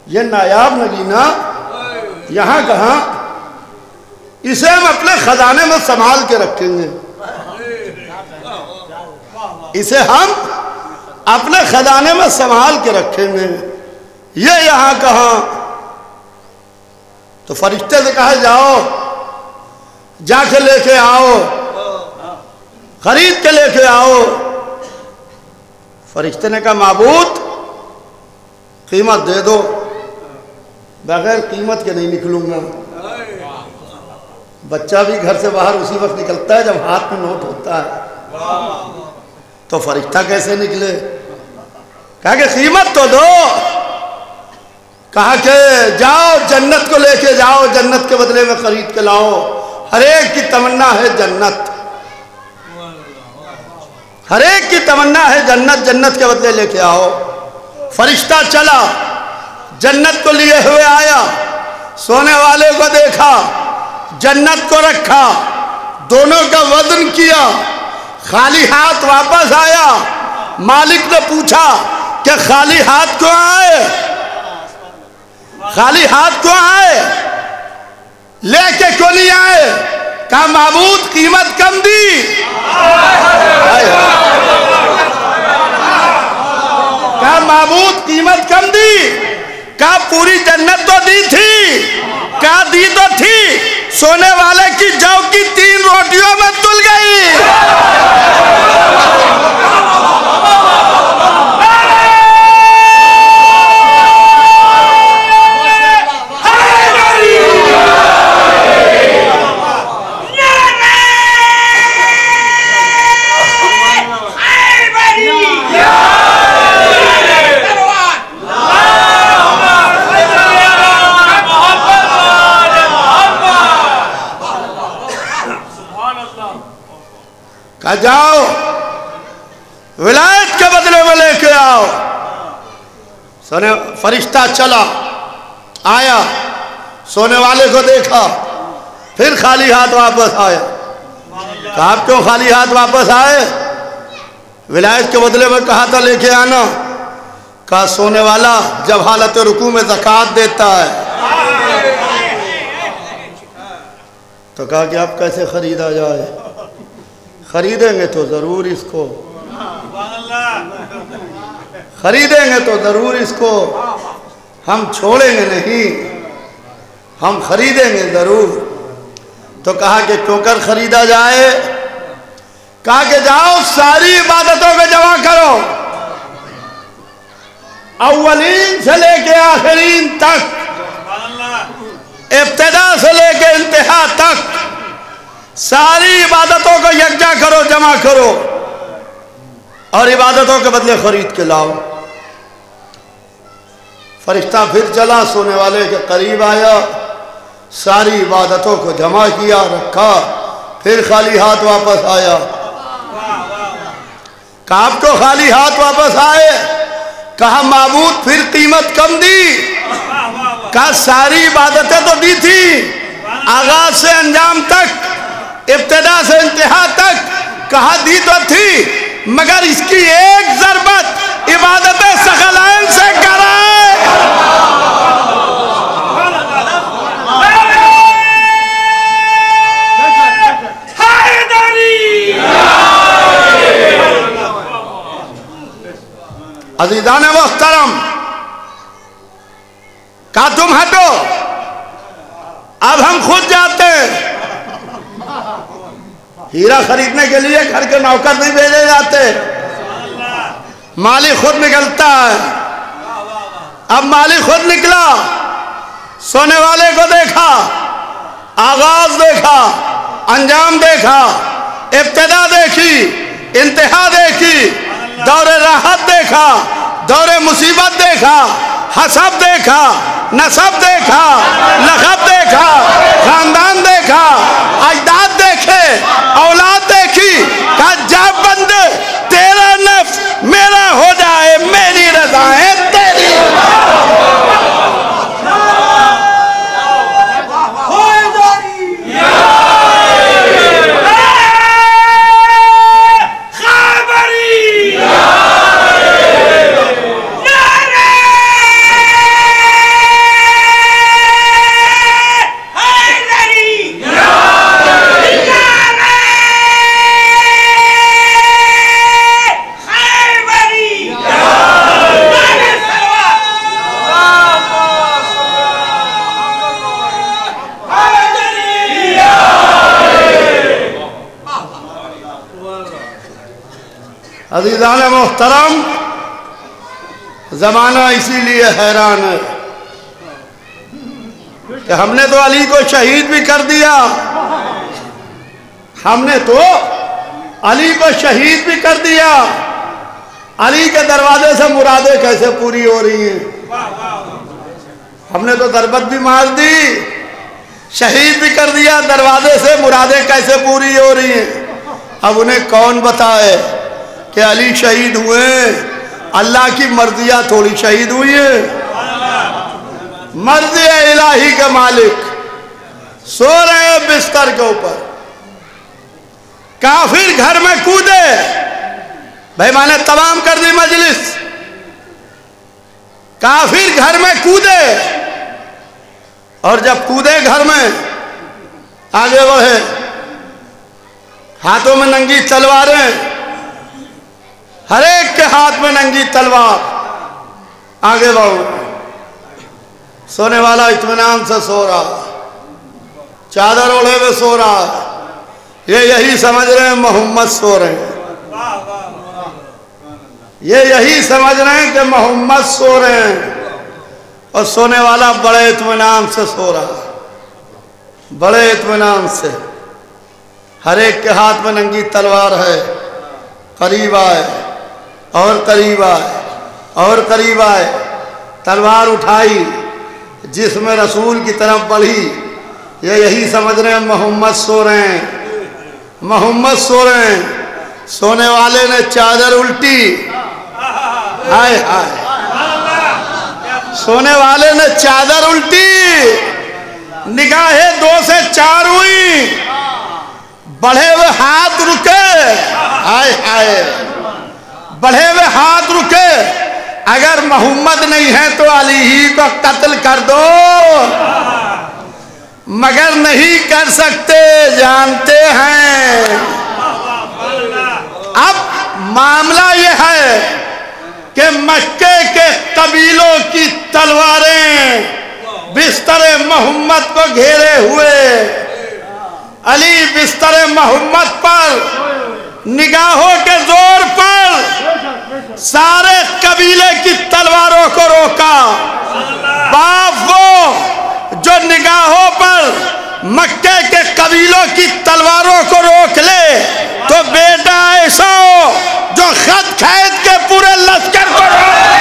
یہ نایاب نگینہ یہاں کہاں، اسے ہم اپنے خزانے میں سنبھال کے رکھیں گے، اسے ہم اپنے خزانے میں سنبھال کے رکھیں گے، یہ یہاں کہاں۔ تو فرشتے سے کہا جاؤ، جا کے لے کے آؤ، خرید کے لے کے آؤ۔ فرشتے نے کہا معبود قیمت دے دو، بغیر قیمت کے نہیں نکلوں گا۔ بچہ بھی گھر سے باہر اسی وقت نکلتا ہے جب ہاتھ میں نوٹ ہوتا ہے، تو فرشتہ کیسے نکلے؟ کہا کہ قیمت تو دو۔ کہا کہ جاؤ جنت کو لے کے جاؤ، جنت کے بدلے میں خرید کے لاؤ، ہر ایک کی تمنا ہے جنت، ہر ایک کی تمنا ہے جنت، جنت کے بدلے لے کے آؤ۔ فرشتہ چلا، جنت کو لیے ہوئے آیا، سونے والے کو دیکھا، جنت کو رکھا، دونوں کا وزن کیا، خالی ہاتھ واپس آیا۔ مالک نے پوچھا کہ خالی ہاتھ کیوں آئے، خالی ہاتھ کیوں آئے، لے کے کیوں نہیں آئے؟ کہا معبود قیمت کم دی۔ کہا معبود قیمت کم دی۔ کہا پوری جنت تو دی تھی، کہا دی تو تھی، سونے والے کی جو کی 3 روٹیوں میں تل گئی۔ کہا جاؤ ولایت کے بدلے میں لے کے آؤ۔ فرشتہ چلا، آیا، سونے والے کو دیکھا، پھر خالی ہاتھ واپس آیا۔ کہا آپ کیوں خالی ہاتھ واپس آئے؟ ولایت کے بدلے میں کہا تھا لے کے آنا۔ کہا سونے والا جب حالت رکوع میں زکوٰۃ دیتا ہے، تو کہا کہ آپ کیسے خریدا جائے؟ خریدیں گے تو ضرور اس کو، خریدیں گے تو ضرور اس کو، ہم چھوڑیں گے نہیں، ہم خریدیں گے ضرور۔ تو کہا کہ کیوں کر خریدا جائے؟ کہا کہ جاؤ ساری عبادتوں کو جمع کرو، اولین سے لے کے آخرین تک، ابتدا سے لے کے انتہا تک، ساری عبادتوں کو یکجا کرو، جمع کرو، اور عبادتوں کے بدلے خرید کے لاؤ۔ فرشتہ پھر چلا، سونے والے کے قریب آیا، ساری عبادتوں کو جمع کیا، رکھا، پھر خالی ہاتھ واپس آیا۔ کہا آپ کو خالی ہاتھ واپس آئے؟ کہا معبود پھر قیمت کم دی۔ کہا ساری عبادتیں تو دی تھی، آغاز سے انجام تک، ابتدا سے انتہا تک، کہا دی تو تھی، مگر اس کی ایک ضربت عبادت ثقلین سے کرائے۔ عزیزان محترم، کہا تم ہٹو، اب ہم خود جاتے ہیں، ہیرا خریدنے کے لیے گھر کے نوکر نہیں بھیجے جاتے، مالک خود نکلتا ہے۔ اب مالک خود نکلا، سونے والے کو دیکھا، آغاز دیکھا، انجام دیکھا، ابتدا دیکھی، انتہا دیکھی، دور راحت دیکھا، دور مصیبت دیکھا، حسب دیکھا، نسب دیکھا، لقب دیکھا، خاندان دیکھا، اجداد دیکھے، اولاد دیکھی، کہا جب بندے تیرا نفس میرا ہو جائے، میری رضا ہے تیری۔ عزیزان محترم، زمانہ اسی لیے حیران ہے کہ ہم نے تو علی کو شہید بھی کر دیا، ہم نے تو علی کو شہید بھی کر دیا، علی کے دروازے سے مرادیں کیسے پوری ہو رہی ہیں؟ ہم نے تو ضربت بھی مار دی، شہید بھی کر دیا، دروازے سے مرادیں کیسے پوری ہو رہی ہیں؟ اب انہیں کون بتائے کہ علی شہید ہوئے؟ اللہ کی مرضیاں تھوڑی شہید ہوئی ہیں، مرضی الہی کے مالک سو رہے ہیں بستر کے اوپر، کافر گھر میں کودے، بھائی میں نے تمام کر دی مجلس، کافر گھر میں کودے، اور جب کودے گھر میں آگے بڑھے، ہاتھوں میں ننگی تلواریں، ہر ایک کے ہاتھ میں ننگی تلوار، آگے بڑھو، سونے والا اطمینان سے سو رہا، چادر اوڑھے میں سو رہا، یہ یہی سمجھ رہے ہیں محمد سو رہے ہیں، یہ یہی سمجھ رہے ہیں کہ محمد سو رہے ہیں، اور سونے والا بڑے اطمینان سے سو رہا، بڑے اطمینان سے، ہر ایک کے ہاتھ میں ننگی تلوار ہے، قریب آئے اور قریب آئے اور قریب آئے، تلوار اٹھائی، جسم رسول کی طرف بڑھی، یہ یہی سمجھ رہے ہیں محمد سو رہے ہیں، محمد سو رہے ہیں، سونے والے نے چادر الٹی، ہائے ہائے، سونے والے نے چادر الٹی، نگاہیں 2 سے 4 ہوئی، بڑھے ہوئے ہاتھ رکے، ہائے ہائے، بڑھے ہوئے ہاتھ رکے، اگر محمد نہیں ہے تو علی ہی کو قتل کر دو، مگر نہیں کر سکتے، جانتے ہیں۔ اب معاملہ یہ ہے کہ مکے کے قبیلوں کی تلواریں بستر محمد کو گھیرے ہوئے، علی بستر محمد پر نگاہوں کے زور پر سارے قبیلے کی تلواروں کو روکا۔ باپ وہ جو نگاہوں پر مکے کے قبیلوں کی تلواروں کو روک لے تو بیٹا ایسا ہو جو خط کھینچ کے پورے لشکر کو روک لے۔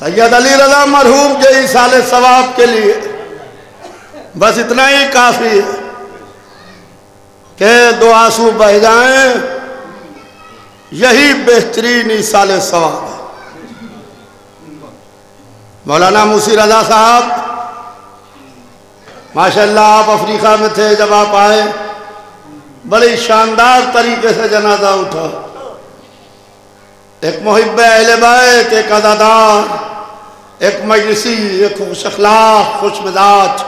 سید علی رضا مرحوم کے ایصال ثواب کے لیے بس اتنا ہی کافی ہے کہ 2 آنسو بہہ جائیں، یہی بہترین ایصال ثواب ہے۔ مولانا موسی رضا صاحب ماشاءاللہ آپ افریقہ میں تھے، جب آپ آئے بڑی شاندار طریقے سے جنازہ اٹھا، ایک محب اہل بیت، ایک عزادار، ایک مجلسی، ایک خوش اخلاق، خوش مزاج،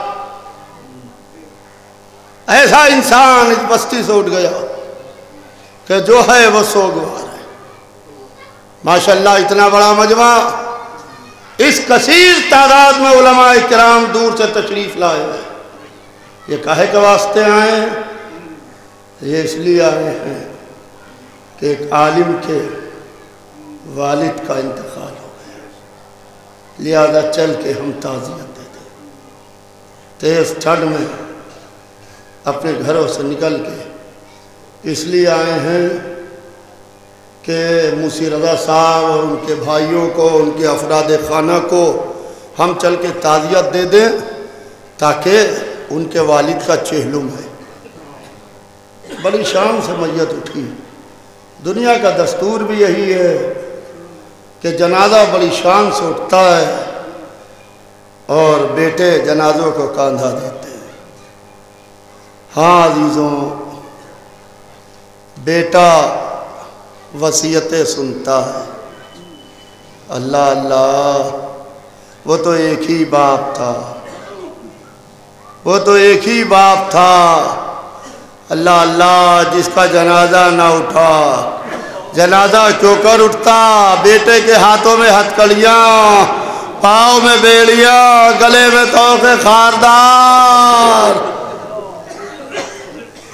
ایسا انسان اس بستی سے اٹھ گیا کہ جو ہے وہ سوگوار ہے۔ ماشاءاللہ اتنا بڑا مجمع، اس کثیر تعداد میں علماء کرام دور سے تشریف لائے ہیں۔ یہ کاہے کے واسطے آئے ہیں؟ یہ اس لیے آئے ہیں کہ ایک عالم کے والد کا انتقال ہو گیا، لہذا چل کے ہم تعزیت دے دیں۔ تیز ٹھنڈ میں اپنے گھروں سے نکل کے اس لیے آئے ہیں کہ موسی رضا صاحب اور ان کے بھائیوں کو، ان کے افراد خانہ کو ہم چل کے تعزیت دے دیں، تاکہ ان کے والد کا چہلم ہے۔ بڑی شان سے میت اٹھی۔ دنیا کا دستور بھی یہی ہے کہ جنازہ بڑی شان سے اٹھتا ہے اور بیٹے جنازوں کو کاندھا دیتے ہیں۔ ہاں عزیزوں، بیٹا وصیتیں سنتا ہے۔ اللہ اللہ، وہ تو ایک ہی باپ تھا، وہ تو ایک ہی باپ تھا۔ اللہ اللہ، جس کا جنازہ نہ اٹھا، جنازہ کیوں کر اٹھتا؟ بیٹے کے ہاتھوں میں ہتھکڑیاں، پاؤں میں بیڑیاں، گلے میں توقے خاردار۔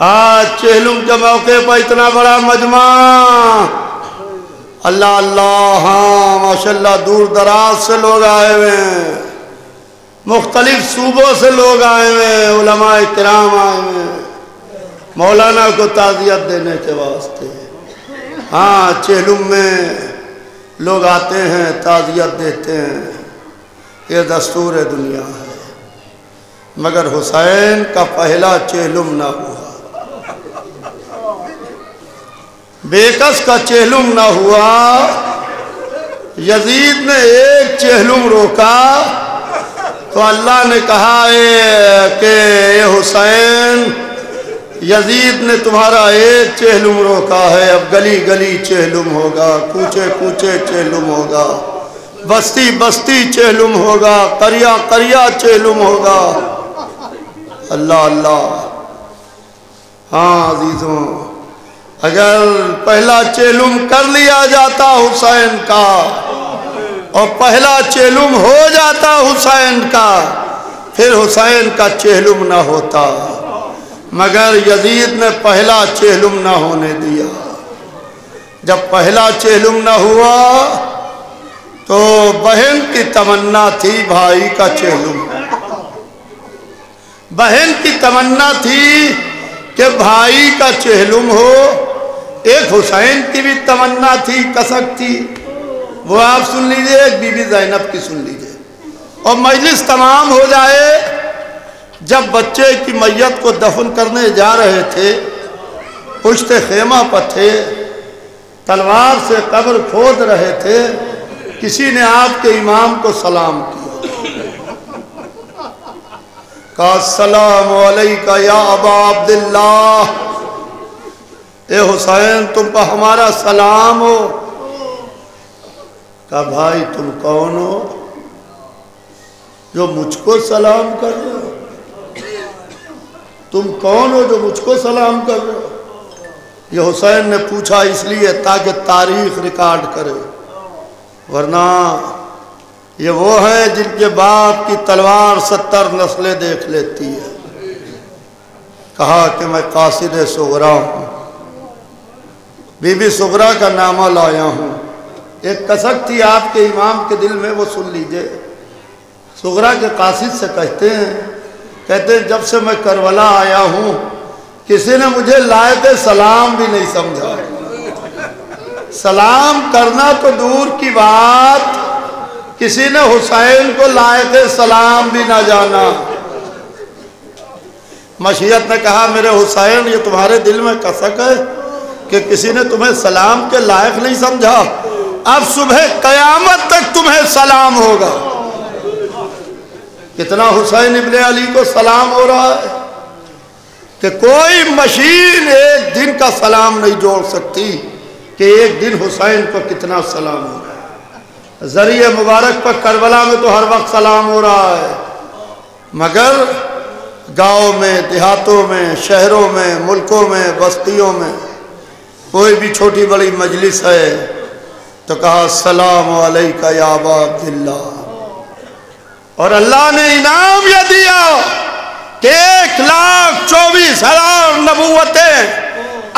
آج چہلم کے موقع پر اتنا بڑا مجمع، اللہ اللہ، ہاں ماشاءاللہ، دور دراز سے لوگ آئے ہوئے ہیں، مختلف صوبوں سے لوگ آئے ہوئے ہیں، علماء کرام آئے ہوئے ہیں مولانا کو تعزیت دینے کے واسطے۔ ہاں چہلم میں لوگ آتے ہیں، تعزیت دیتے ہیں، یہ دستور دنیا ہے۔ مگر حسین کا پہلا چہلم نہ ہوا، بیکس کا چہلم نہ ہوا۔ یزید نے ایک چہلم روکا تو اللہ نے کہا کہ اے حسین، یزید نے تمہارا ایک چہلم روکا ہے، اب گلی گلی چہلم ہوگا، کوچے کوچے چہلم ہوگا، بستی بستی چہلم ہوگا، قریہ قریہ چہلم ہوگا۔ اللہ اللہ، ہاں عزیزوں، اگر پہلا چہلم کر لیا جاتا حسین کا اور پہلا چہلم ہو جاتا حسین کا، پھر حسین کا چہلم نہ ہوتا، مگر یزید نے پہلا چہلم نہ ہونے دیا۔ جب پہلا چہلم نہ ہوا تو بہن کی تمنا تھی بھائی کا چہلم، بہن کی تمنا تھی کہ بھائی کا چہلم ہو۔ ایک حسین کی بھی تمنا تھی، کسک تھی، وہ آپ سن لیجئے، ایک بی بی زینب کی سن لیجئے، اور مجلس تمام ہو جائے۔ جب بچے کی میت کو دفن کرنے جا رہے تھے، پشت خیمہ پر تھے، تلوار سے قبر کھود رہے تھے، کسی نے آپ کے امام کو سلام کیا، کہا السلام علیکہ یا ابا عبداللہ، اے حسین تم پر ہمارا سلام ہو۔ کہا بھائی تم کون ہو جو مجھ کو سلام کر رہے ہو؟ تم کون ہو جو مجھ کو سلام کر رہے ہو؟ یہ حسین نے پوچھا اس لیے تاکہ تاریخ ریکارڈ کرے، ورنہ یہ وہ ہیں جن کے باپ کی تلوار 70 نسلیں دیکھ لیتی ہے۔ کہا کہ میں قاصد صغرا ہوں، بی بی صغرا کا نامہ لایا ہوں۔ ایک کسک تھی آپ کے امام کے دل میں، وہ سن لیجئے۔ صغرا کے قاصد سے کہتے ہیں جب سے میں کربلا آیا ہوں کسی نے مجھے لائق سلام بھی نہیں سمجھا، سلام کرنا تو دور کی بات، کسی نے حسین کو لائق سلام بھی نہ جانا۔ مشیت نے کہا میرے حسین، یہ تمہارے دل میں کسک ہے کہ کسی نے تمہیں سلام کے لائق نہیں سمجھا، اب صبح قیامت تک تمہیں سلام ہوگا۔ کتنا حسین ابن علی کو سلام ہو رہا ہے کہ کوئی مشین ایک دن کا سلام نہیں جوڑ سکتی کہ ایک دن حسین کو کتنا سلام ہو رہا ہے۔ ذریعہ مبارک پر کربلا میں تو ہر وقت سلام ہو رہا ہے، مگر گاؤں میں، دیہاتوں میں، شہروں میں، ملکوں میں، بستیوں میں کوئی بھی چھوٹی بڑی مجلس ہے تو کہا السلام علیکہ یا ابا عبداللہ۔ اور اللہ نے انعام یہ دیا کہ 1,24,000 نبوتیں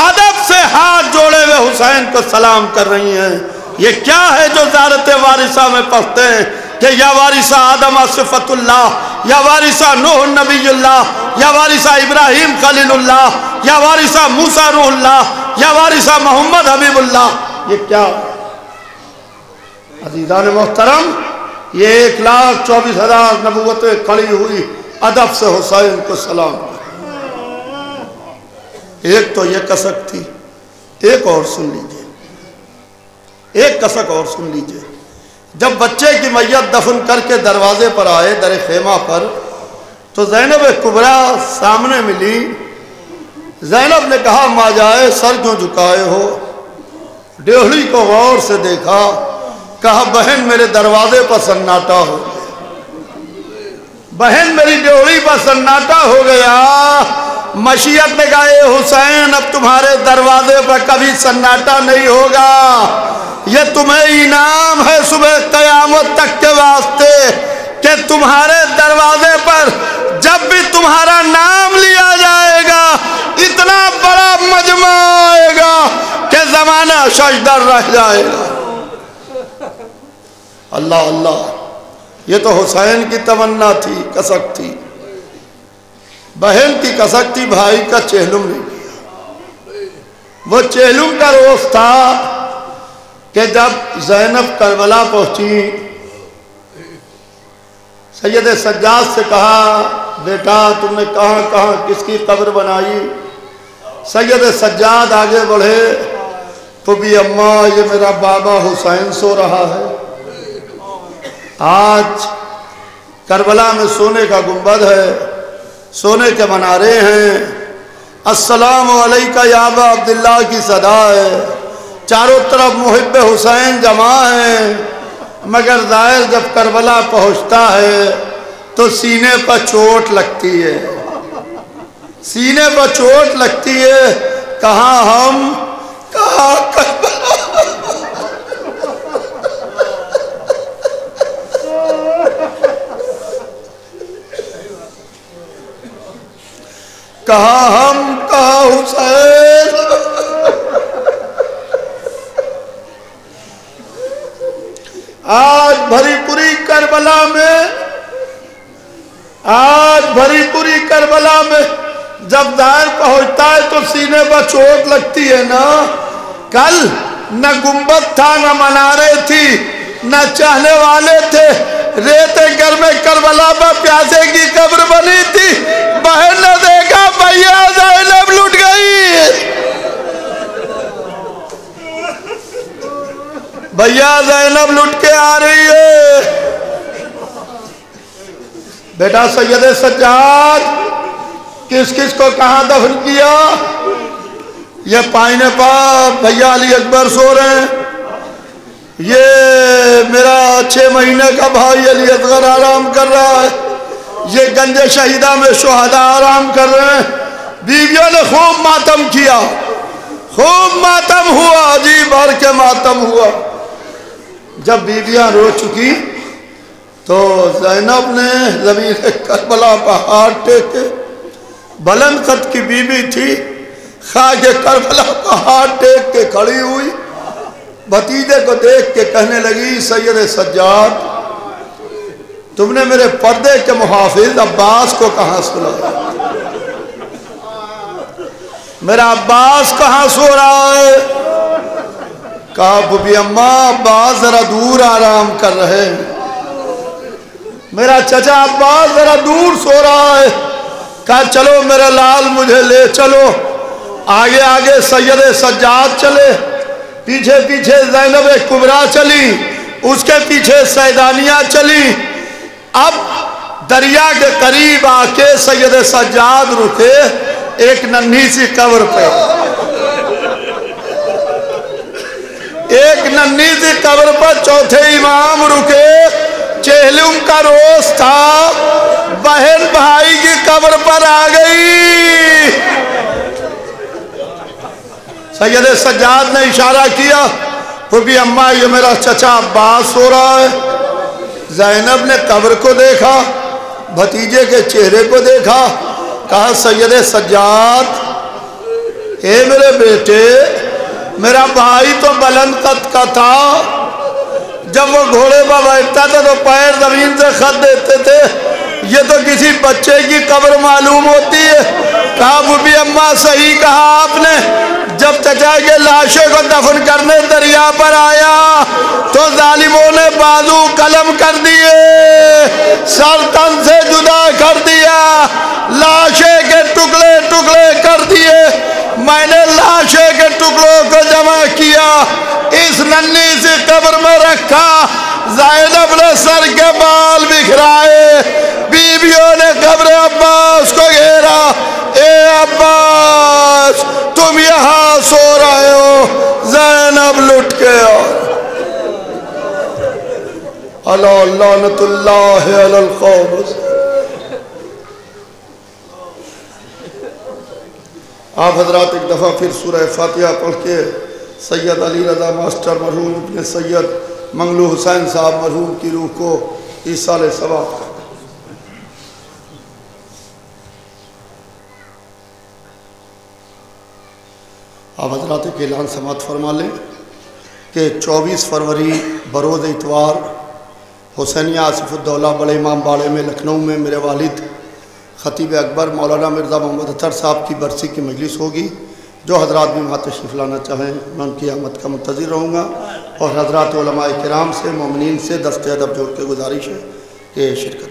ادب سے ہاتھ جوڑے ہوئے حسین کو سلام کر رہی ہیں۔ یہ کیا ہے جو زیارت وارثہ میں پڑھتے ہیں کہ یا وارثہ آدم صفت اللہ، یا وارثہ نوح نبی اللہ، یا وارثہ ابراہیم خلیل اللہ، یا وارثہ موسیٰ روح اللہ، یا وارثہ محمد حبیب اللہ، یہ کیا؟ عزیزان محترم، یہ 1,24,000 نبوتیں کھڑی ہوئی ادب سے حسین کو سلام۔ ایک تو یہ کسک تھی، ایک اور سن لیجئے، ایک کسک اور سن لیجئے۔ جب بچے کی میت دفن کر کے دروازے پر آئے، در خیمہ پر، تو زینب کبریٰ سامنے ملی۔ زینب نے کہا ماں جائے سر کیوں جھکائے ہو؟ ڈیوڑی کو غور سے دیکھا، کہا بہن میرے دروازے پر سناٹا ہو گیا، بہن میری ڈیوڑی پر سناٹا ہو گیا۔ مشیت نے کہا اے حسین اب تمہارے دروازے پر کبھی سناٹا نہیں ہوگا، یہ تمہیں انعام ہے صبح قیامت تک کے واسطے کہ تمہارے دروازے پر جب بھی تمہارا نام لیا جائے گا اتنا بڑا مجمع آئے گا کہ زمانہ ششدر رہ جائے گا۔ اللہ اللہ، یہ تو حسین کی تمنا تھی، کسک تھی، بہن کی کسک تھی، بھائی کا چہلم نہیں کیا۔ وہ چہلم کا روز تھا کہ جب زینب کربلا پہنچی، سید سجاد سے کہا بیٹا تم نے کہاں کہاں کس کی قبر بنائی؟ سید سجاد آگے بڑھے تو بھی اماں یہ میرا بابا حسین سو رہا ہے، آج کربلا میں سونے کا گنبد ہے، سونے کے منارے ہیں، السلام علیکہ یا ابا عبداللہ کی صدا ہے، چاروں طرف محب حسین جمع ہیں، مگر ظاہر جب کربلا پہنچتا ہے تو سینے پر چوٹ لگتی ہے، سینے پر چوٹ لگتی ہے، کہاں ہم کہاں کربلا، کہاں ہم کہاں حسین۔ آج بھری پوری کربلا میں، آج بھری پوری کربلا میں جب ظاہر پہنچتا ہے تو سینے پر چوٹ لگتی ہے نا۔ کل نہ گنبد تھا، نہ منارے تھی، نہ چاہنے والے تھے، ریتے گھر میں کربلا پر پیاسے کی قبر بنی تھی، بہن نے دیکھا بھیا زینب لٹ گئی، بھیا زینب لٹ کے آ رہی ہے۔ بیٹا سید سجاد کس کس کو کہاں دفن کیا؟ یہ پائنے پر بھیا علی اکبر سو رہے ہیں، یہ میرا 6 مہینے کا بھائی علی اصغر آرام کر رہا ہے، یہ گنج شہیدہ میں شہداء آرام کر رہے ہیں۔ بیویوں نے خوب ماتم کیا، خوب ماتم ہوا، جی بھر کے ماتم ہوا۔ جب بیویاں رو چکی تو زینب نے زمین کربلا پر ہاتھ ٹیکے، بلند قد کی بیوی تھی، خاک کربلا پر ہاتھ ٹیک کے کھڑی ہوئی، بھتیجے کو دیکھ کے کہنے لگی سید سجاد تم نے میرے پردے کے محافظ عباس کو کہاں سلایا؟ میرا عباس کہاں سو رہا ہے؟ کہا بھوبی اماں عباس ذرا دور آرام کر رہے ہیں، میرا چچا عباس ذرا دور سو رہا ہے۔ کہا چلو میرا لال مجھے لے چلو۔ آگے آگے سید سجاد چلے، پیچھے پیچھے زینب کبریٰ چلی، اس کے پیچھے سیدانیہ چلی۔ اب دریا کے قریب آ کے سید سجاد رکے ایک ننھی سی قبر پہ، ایک ننھی سی قبر پر چوتھے امام رکے، چہلم کا روز تھا، بہن بھائی کی قبر پر آ گئی۔ سید سجاد نے اشارہ کیا، پھوپھی اماں یہ میرا چچا عباس سو رہا ہے۔ زینب نے قبر کو دیکھا، بھتیجے کے چہرے کو دیکھا، کہا سید سجاد، اے میرے بیٹے، میرا بھائی تو بلند قد کا تھا، جب وہ گھوڑے پر بیٹھتا تھا تو پیر زمین سے خط دیتے تھے، یہ تو کسی بچے کی قبر معلوم ہوتی ہے۔ کہا پھوپھی اماں صحیح کہا آپ نے، جب چچا کے لاشے کو دفن کرنے دریا پر آیا تو ظالموں نے بازو قلم کر دیے، سر تن سے جدا کر دیا، لاشے کے ٹکڑے ٹکڑے کر دیے۔ میں نے لاشے کے ٹکڑوں کو جمع کیا، اس ننھی سی قبر میں رکھا، زینب نے سر کے بال بکھرائے، بیویوں نے قبر عباس کو گھیرا، اے عباس تم یہاں سو رہے ہو۔ زینب لٹ کے اللہ لعنت اللہ علی القوم۔ آپ حضرات ایک دفعہ پھر سورہ فاتحہ پڑھ کے سید علی رضا ماسٹر مرحوم اپنے سید منگلو حسین صاحب مرحوم کی روح کو ایصال ثواب کریں۔ آپ حضرات ایک اعلان سماعت فرما لیں کہ 24 فروری بروز اتوار حسینیہ آصف الدولہ بڑے امام باڑے میں لکھنؤ میں میرے والد خطیب اکبر مولانا مرزا محمد اطہر صاحب کی برسی کی مجلس ہوگی۔ جو حضرات بھی وہاں تشریف لانا چاہیں میں ان کی آمد کا منتظر رہوں گا، اور حضرات علماء کرام سے مومنین سے دست ادب جوڑ کے گزارش ہے کہ شرکت